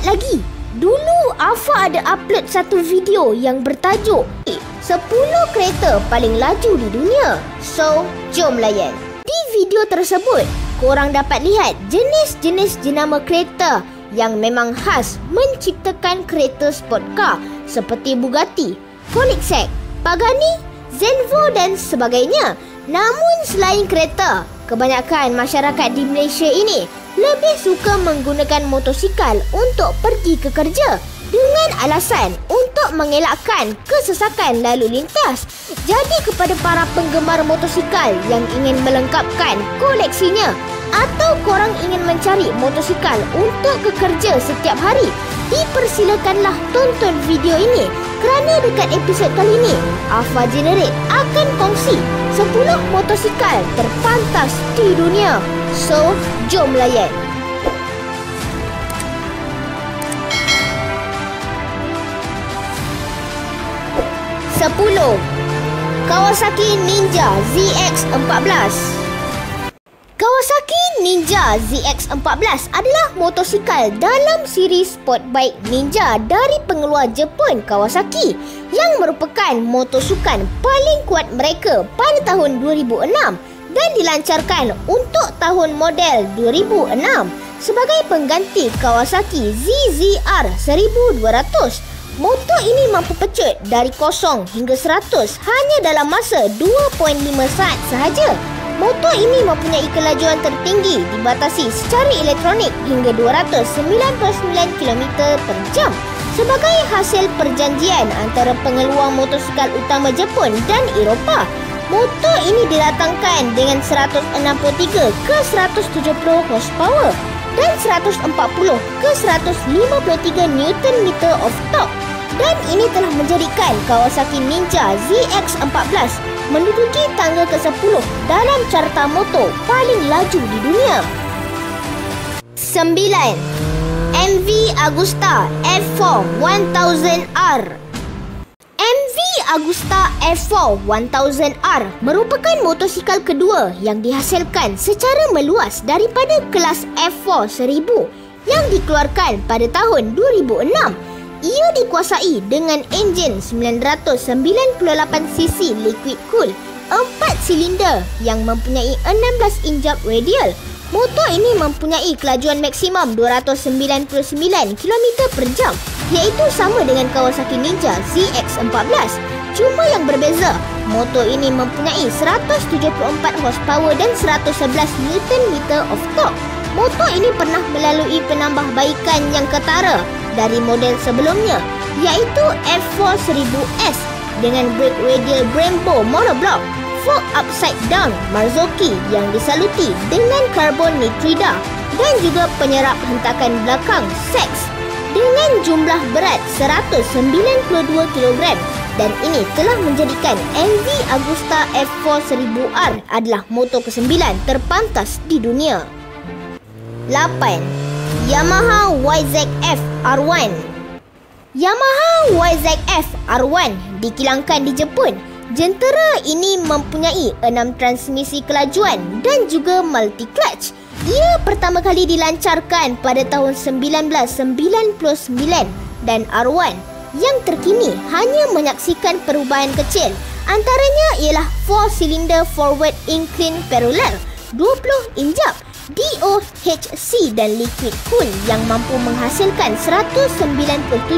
lagi. Dulu Alfa ada upload satu video yang bertajuk 10 kereta paling laju di dunia. So, jom layan. Di video tersebut, korang dapat lihat jenis-jenis jenama kereta yang memang khas menciptakan kereta sport car seperti Bugatti, Koenigsegg, Pagani, Zenvo dan sebagainya. Namun selain kereta, kebanyakan masyarakat di Malaysia ini lebih suka menggunakan motosikal untuk pergi ke kerja dengan alasan untuk mengelakkan kesesakan lalu lintas. Jadi kepada para penggemar motosikal yang ingin melengkapkan koleksinya atau korang ingin mencari motosikal untuk ke kerja setiap hari, dipersilakanlah tonton video ini kerana dekat episod kali ini Alfa Generate akan kongsi 10 motosikal terpantas di dunia. So, jom layan. Kawasaki Ninja ZX-14. Kawasaki Ninja ZX-14 adalah motosikal dalam siri sport bike Ninja dari pengeluar Jepun Kawasaki yang merupakan motosukan paling kuat mereka pada tahun 2006 dan dilancarkan untuk tahun model 2006 sebagai pengganti Kawasaki ZZR 1200. Motor ini mampu pecut dari 0 hingga 100 hanya dalam masa 2.5 saat sahaja. Motor ini mempunyai kelajuan tertinggi dibatasi secara elektronik hingga 299 km per jam sebagai hasil perjanjian antara pengeluar motosikal utama Jepun dan Eropah. Motor ini didatangkan dengan 163 ke 170 horsepower dan 140 ke 153 Nm of torque. Dan ini telah menjadikan Kawasaki Ninja ZX-14 menduduki tangga ke-10 dalam carta motor paling laju di dunia. 9. MV Agusta F4 1000R. MV Agusta F4 1000R merupakan motosikal kedua yang dihasilkan secara meluas daripada kelas F4 1000 yang dikeluarkan pada tahun 2006. Ia dikuasai dengan enjin 998cc liquid cool 4 silinder yang mempunyai 16 injap radial. Motor ini mempunyai kelajuan maksimum 299 km per jam iaitu sama dengan Kawasaki Ninja ZX-14. Cuma yang berbeza, motor ini mempunyai 174 horsepower dan 111 Nm of torque. Motor ini pernah melalui penambahbaikan yang ketara dari model sebelumnya iaitu F4 1000S dengan brake radial Brembo monoblock, fork upside down Marzocchi yang disaluti dengan karbon nitrida dan juga penyerap hentakan belakang Sachs dengan jumlah berat 192 kg dan ini telah menjadikan MV Agusta F4 1000R adalah motor ke-9 terpantas di dunia. 8. Yamaha YZF R1. Yamaha YZF R1 dikilangkan di Jepun. Jentera ini mempunyai 6 transmisi kelajuan dan juga multi clutch. Ia pertama kali dilancarkan pada tahun 1999 dan R1 yang terkini hanya menyaksikan perubahan kecil. Antaranya ialah 4 silinder forward incline parallel 20 injap DOHC dan liquid cool yang mampu menghasilkan 197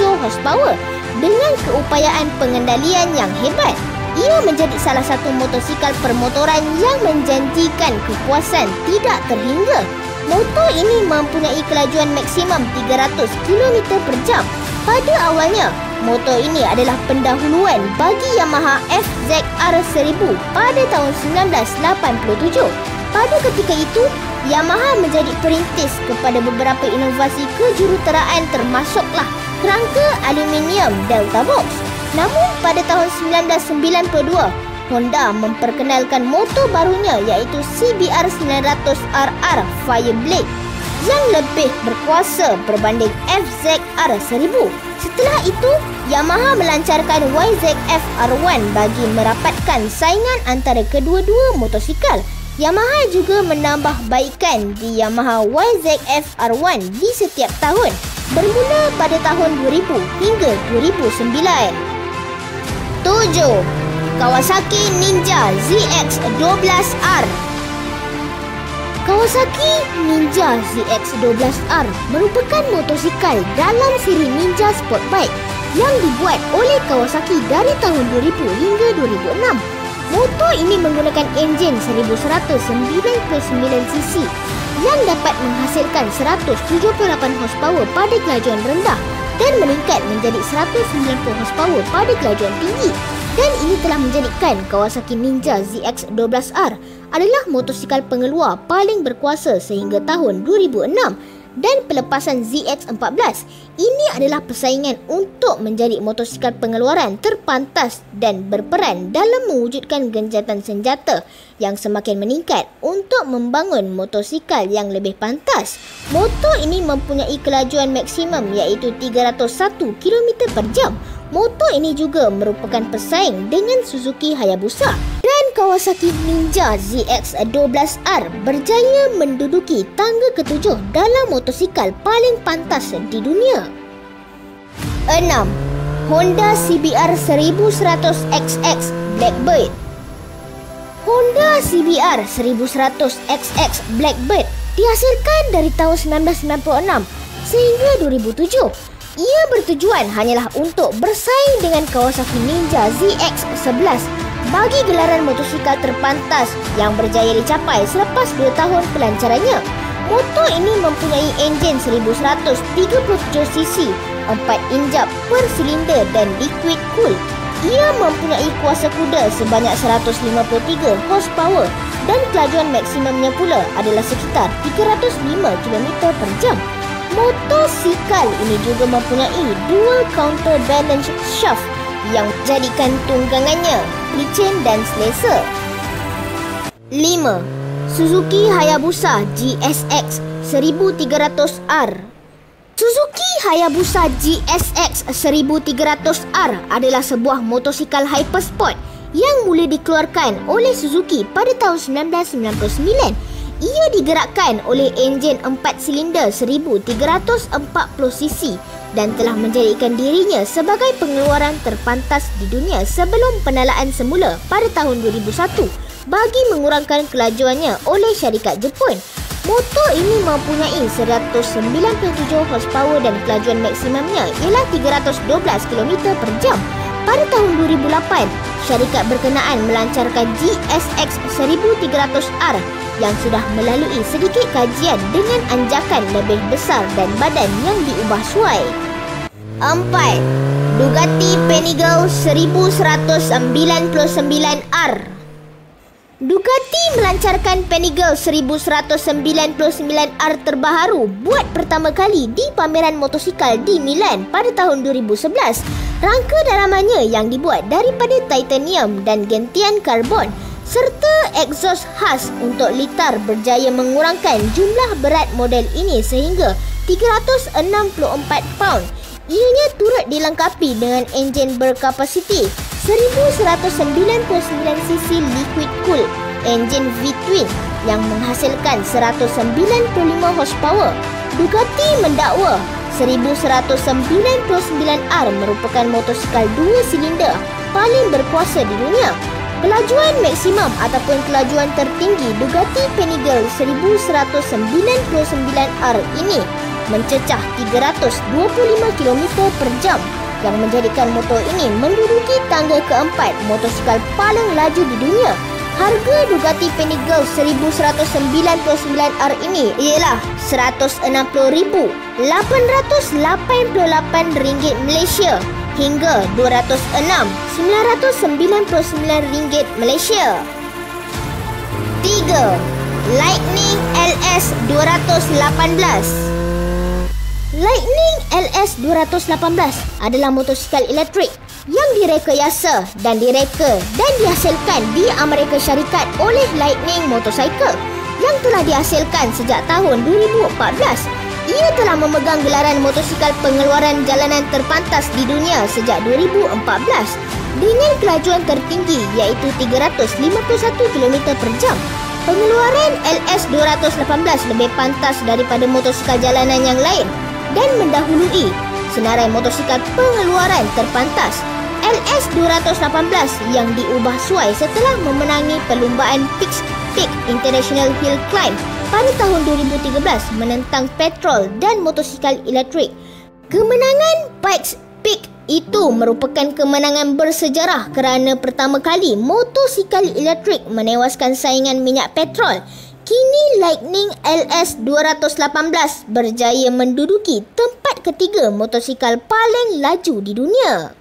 horsepower dengan keupayaan pengendalian yang hebat. Ia menjadi salah satu motosikal permotoran yang menjanjikan kepuasan tidak terhingga. Motor ini mempunyai kelajuan maksimum 300 km per jam. Pada awalnya, motor ini adalah pendahuluan bagi Yamaha FZR 1000 pada tahun 1987. Pada ketika itu, Yamaha menjadi perintis kepada beberapa inovasi kejuruteraan termasuklah kerangka aluminium Delta Box. Namun pada tahun 1992, Honda memperkenalkan motor barunya iaitu CBR 900RR Fireblade yang lebih berkuasa berbanding FZR 1000. Setelah itu, Yamaha melancarkan YZF R1 bagi merapatkan saingan antara kedua-dua motosikal. Yamaha juga menambahbaikan di Yamaha YZF R1 di setiap tahun bermula pada tahun 2000 hingga 2009. 7. Kawasaki Ninja ZX-12R. Kawasaki Ninja ZX-12R merupakan motosikal dalam siri Ninja Sport Bike yang dibuat oleh Kawasaki dari tahun 2000 hingga 2006. Motor ini menggunakan enjin 1199cc yang dapat menghasilkan 178 horsepower pada kelajuan rendah dan meningkat menjadi 190 horsepower pada kelajuan tinggi. Dan ini telah menjadikan Kawasaki Ninja ZX-12R adalah motosikal pengeluar paling berkuasa sehingga tahun 2006. Dan pelepasan ZX-14 ini adalah persaingan untuk menjadi motosikal pengeluaran terpantas dan berperan dalam mewujudkan genjatan senjata yang semakin meningkat untuk membangun motosikal yang lebih pantas. Motor ini mempunyai kelajuan maksimum iaitu 301 km per jam. Motor ini juga merupakan pesaing dengan Suzuki Hayabusa. Dan Kawasaki Ninja ZX-12R berjaya menduduki tangga ke-7 dalam motosikal paling pantas di dunia. 6. Honda CBR 1100XX Blackbird. Honda CBR 1100XX Blackbird dihasilkan dari tahun 1996 sehingga 2007. Ia bertujuan hanyalah untuk bersaing dengan Kawasaki Ninja ZX-11 bagi gelaran motosikal terpantas yang berjaya dicapai selepas 2 tahun pelancarannya. Motor ini mempunyai enjin 1137cc, 4 injap per silinder dan liquid cool. Ia mempunyai kuasa kuda sebanyak 153 horsepower dan kelajuan maksimumnya pula adalah sekitar 305 km per jam. Motosikal ini juga mempunyai dual counterbalance shaft yang menjadikan tunggangannya licin dan selesa. 5. Suzuki Hayabusa GSX 1300R. Suzuki Hayabusa GSX 1300R adalah sebuah motosikal hypersport yang mula dikeluarkan oleh Suzuki pada tahun 1999. Ia digerakkan oleh enjin 4 silinder 1340cc dan telah menjadikan dirinya sebagai pengeluaran terpantas di dunia sebelum penalaan semula pada tahun 2001 bagi mengurangkan kelajuannya oleh syarikat Jepun. Motor ini mempunyai 197 horsepower dan kelajuan maksimumnya ialah 312 km per jam. Pada tahun 2008, syarikat berkenaan melancarkan GSX 1300R yang sudah melalui sedikit kajian dengan anjakan lebih besar dan badan yang diubah suai. 4. Bugatti Panigale 1199R. Ducati melancarkan Panigale 1199R terbaharu buat pertama kali di pameran motosikal di Milan pada tahun 2011. Rangka dalamannya yang dibuat daripada titanium dan gentian karbon serta exhaust khas untuk litar berjaya mengurangkan jumlah berat model ini sehingga 364 pound. Ianya turut dilengkapi dengan enjin berkapasiti 1199cc liquid cool, enjin V-twin yang menghasilkan 195 horsepower. Ducati mendakwa 1199R merupakan motosikal 2 silinder paling berkuasa di dunia. Kelajuan maksimum ataupun kelajuan tertinggi Bugatti Panigale 1199R ini mencecah 325 km per jam yang menjadikan motor ini menduduki tangga ke-4 motosikal paling laju di dunia. Harga Bugatti Panigale 1199R ini ialah RM160,888 Malaysia hingga RM206,999 Malaysia. 3. Lightning LS 218. Lightning LS 218 adalah motosikal elektrik yang direkayasa dan dihasilkan di Amerika Syarikat oleh Lightning Motorcycle yang telah dihasilkan sejak tahun 2014. Ia telah memegang gelaran motosikal pengeluaran jalanan terpantas di dunia sejak 2014 dengan kelajuan tertinggi iaitu 351 km per jam. Pengeluaran LS 218 lebih pantas daripada motosikal jalanan yang lain. dan mendahului senarai motosikal pengeluaran terpantas LS218 yang diubah suai setelah memenangi perlumbaan Pikes Peak International Hill Climb pada tahun 2013 menentang petrol dan motosikal elektrik. Kemenangan Pikes Peak itu merupakan kemenangan bersejarah kerana pertama kali motosikal elektrik menewaskan saingan minyak petrol. Kini Lightning LS218 berjaya menduduki tempat ketiga motosikal paling laju di dunia.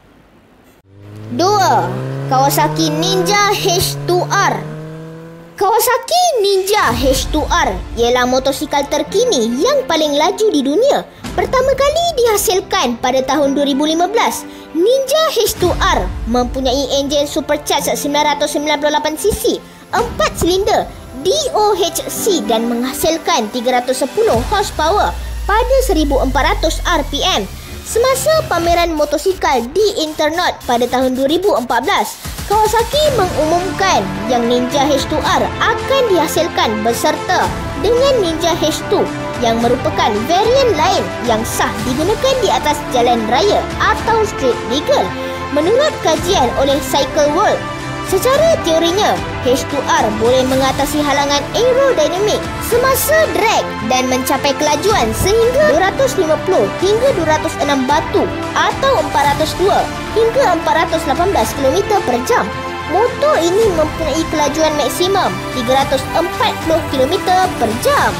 2. Kawasaki Ninja H2R. Kawasaki Ninja H2R ialah motosikal terkini yang paling laju di dunia. Pertama kali dihasilkan pada tahun 2015, Ninja H2R mempunyai enjin supercharged 998cc, 4 silinder DOHC dan menghasilkan 310 horsepower pada 1400 RPM. Semasa pameran motosikal di Internaut pada tahun 2014, Kawasaki mengumumkan yang Ninja H2R akan dihasilkan beserta dengan Ninja H2 yang merupakan varian lain yang sah digunakan di atas jalan raya atau street legal menurut kajian oleh Cycle World. Secara teorinya, H2R boleh mengatasi halangan aerodinamik semasa drag dan mencapai kelajuan sehingga 250 hingga 206 batu atau 402 hingga 418 km per jam. Motor ini mempunyai kelajuan maksimum 340 km per jam.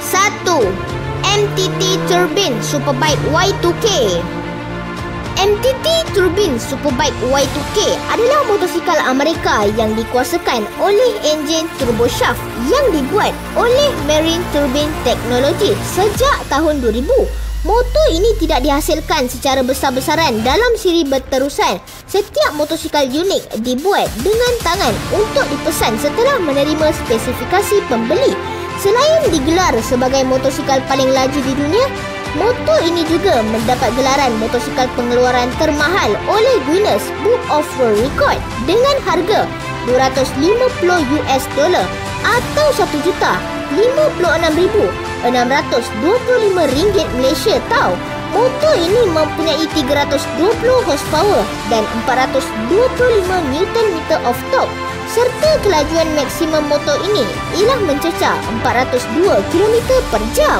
1. MTT Turbine Superbike Y2K. MTT Turbine Superbike Y2K adalah motosikal Amerika yang dikuasakan oleh enjin turboshaft yang dibuat oleh Marine Turbine Technology sejak tahun 2000. Motor ini tidak dihasilkan secara besar-besaran dalam siri berterusan. Setiap motosikal unik dibuat dengan tangan untuk dipesan setelah menerima spesifikasi pembeli. Selain digelar sebagai motosikal paling laju di dunia, motor ini juga mendapat gelaran motosikal pengeluaran termahal oleh Guinness Book of World Record dengan harga $250 atau RM1,56,625 Malaysia tau. Motor ini mempunyai 320 horsepower dan 425 Nm of torque serta kelajuan maksimum motor ini ialah mencecah 402 km per jam.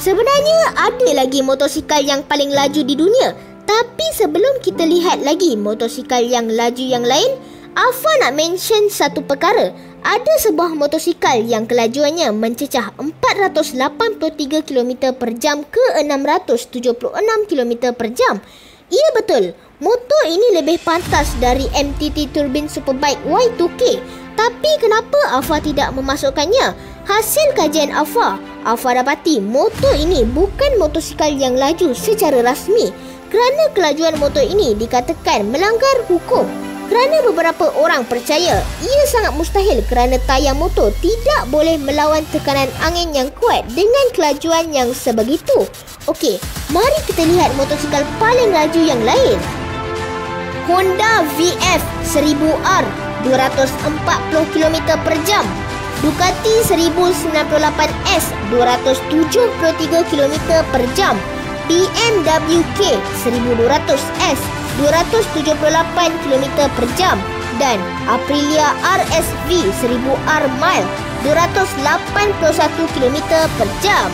Sebenarnya ada lagi motosikal yang paling laju di dunia, tapi sebelum kita lihat lagi motosikal yang laju yang lain, Alfa nak mention satu perkara. Ada sebuah motosikal yang kelajuannya mencecah 483 km per jam ke 676 km per jam. Ya betul, motor ini lebih pantas dari MTT Turbine Superbike Y2K. Tapi kenapa Alfa tidak memasukkannya? Hasil kajian Alfa dapati motor ini bukan motosikal yang laju secara rasmi kerana kelajuan motor ini dikatakan melanggar hukum. Kerana beberapa orang percaya ia sangat mustahil kerana tayar motor tidak boleh melawan tekanan angin yang kuat dengan kelajuan yang sebegitu. Okey, mari kita lihat motosikal paling laju yang lain. Honda VF 1000R 240 km per jam. Ducati 1098S 273 km per jam. BMW K 1200S 278 km per jam dan Aprilia RSV 1000R Mile 281 km per jam.